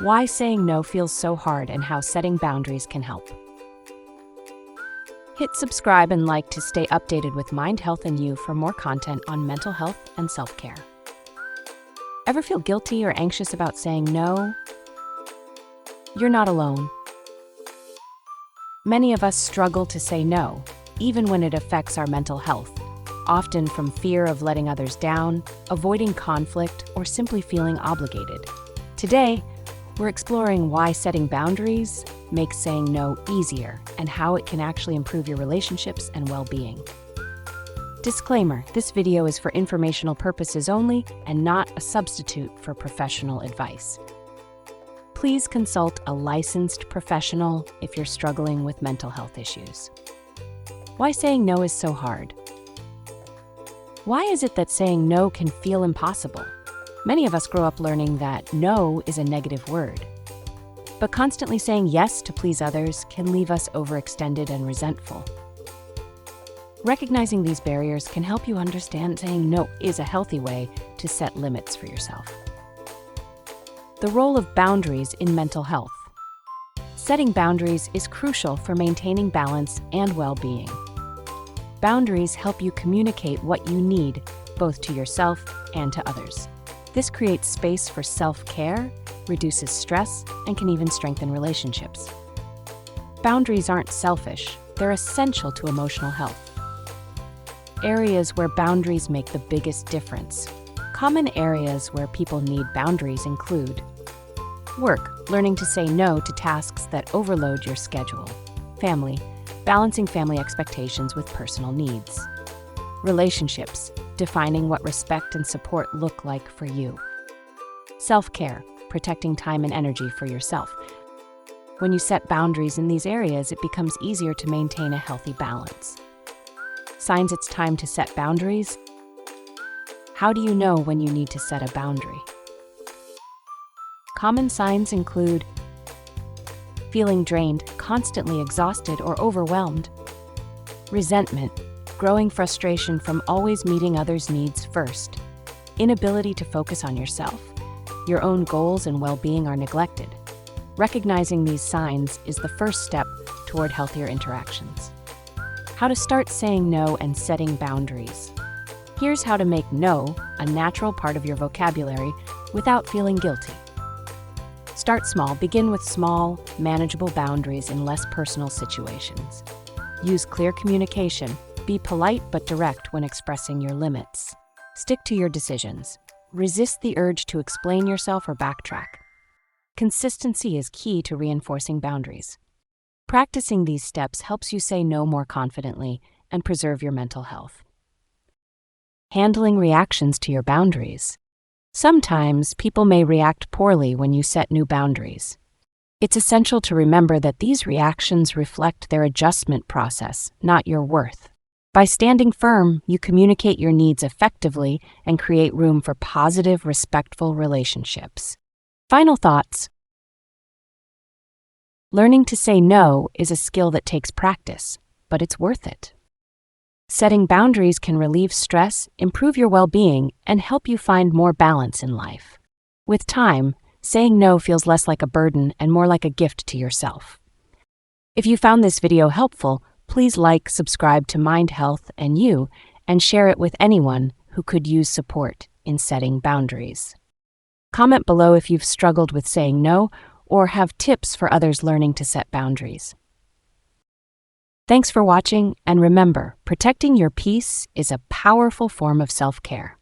Why saying no feels so hard and how setting boundaries can help. Hit subscribe and like to stay updated with Mind Health and You for more content on mental health and self-care. Ever feel guilty or anxious about saying no? You're not alone. Many of us struggle to say no, even when it affects our mental health, often from fear of letting others down, avoiding conflict, or simply feeling obligated. Today, we're exploring why setting boundaries makes saying no easier and how it can actually improve your relationships and well-being. Disclaimer: this video is for informational purposes only and not a substitute for professional advice. Please consult a licensed professional if you're struggling with mental health issues. Why saying no is so hard? Why is it that saying no can feel impossible? Many of us grow up learning that no is a negative word. But constantly saying yes to please others can leave us overextended and resentful. Recognizing these barriers can help you understand saying no is a healthy way to set limits for yourself. The role of boundaries in mental health. Setting boundaries is crucial for maintaining balance and well-being. Boundaries help you communicate what you need, both to yourself and to others. This creates space for self-care, reduces stress, and can even strengthen relationships. Boundaries aren't selfish, they're essential to emotional health. Areas where boundaries make the biggest difference. Common areas where people need boundaries include work, learning to say no to tasks that overload your schedule. Family, balancing family expectations with personal needs. Relationships, defining what respect and support look like for you. Self-care, protecting time and energy for yourself. When you set boundaries in these areas, it becomes easier to maintain a healthy balance. Signs it's time to set boundaries. How do you know when you need to set a boundary? Common signs include feeling drained, constantly exhausted or overwhelmed. Resentment, growing frustration from always meeting others' needs first. Inability to focus on yourself. Your own goals and well-being are neglected. Recognizing these signs is the first step toward healthier interactions. How to start saying no and setting boundaries. Here's how to make no a natural part of your vocabulary without feeling guilty. Start small. Begin with small, manageable boundaries in less personal situations. Use clear communication. Be polite but direct when expressing your limits. Stick to your decisions. Resist the urge to explain yourself or backtrack. Consistency is key to reinforcing boundaries. Practicing these steps helps you say no more confidently and preserve your mental health. Handling reactions to your boundaries. Sometimes people may react poorly when you set new boundaries. It's essential to remember that these reactions reflect their adjustment process, not your worth. By standing firm, you communicate your needs effectively and create room for positive, respectful relationships. Final thoughts. Learning to say no is a skill that takes practice, but it's worth it. Setting boundaries can relieve stress, improve your well-being, and help you find more balance in life. With time, saying no feels less like a burden and more like a gift to yourself. If you found this video helpful, please like, subscribe to Mind Health and You, and share it with anyone who could use support in setting boundaries. Comment below if you've struggled with saying no or have tips for others learning to set boundaries. Thanks for watching, and remember, protecting your peace is a powerful form of self-care.